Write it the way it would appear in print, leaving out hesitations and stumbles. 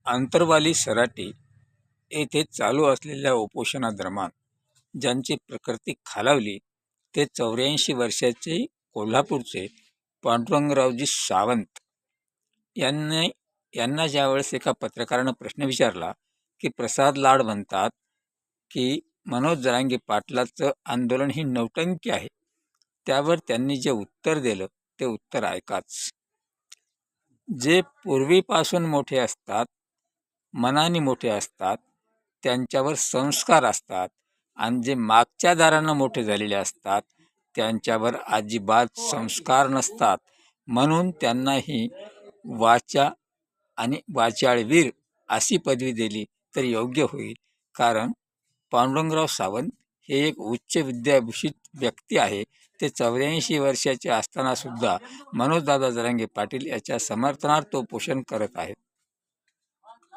आंतरवाली सराटी येथे चालू असलेल्या उपोषणादरम्यान ज्यांची प्रकृती खालावली ते 84 वर्षाचे कोल्हापूरचे पांडुरंगरावजी सावंत यांना ज्यावेळेस एका पत्रकारानं प्रश्न विचारला की प्रसाद लाड म्हणतात की मनोज जरांगे पाटलाचं आंदोलन ही नौटंकी आहे, त्यावर त्यांनी जे उत्तर दिलं ते उत्तर ऐकाच. जे पूर्वीपासून मोठे असतात, मनाने मोठे असतात, त्यांच्यावर संस्कार असतात आणि जे मागच्या दारानं मोठे झालेले असतात त्यांच्यावर अजिबात संस्कार नसतात. म्हणून त्यांना ही वाचा आणि वाचाळवीर अशी पदवी दिली तर योग्य होईल. कारण पांडुरंगराव सावंत हे एक उच्च विद्याभूषित व्यक्ती आहे. ते 84 वर्षाचे असताना सुद्धा मनोजदादा जरांगे पाटील याच्या समर्थनार्थ उपोषण करत आहेत.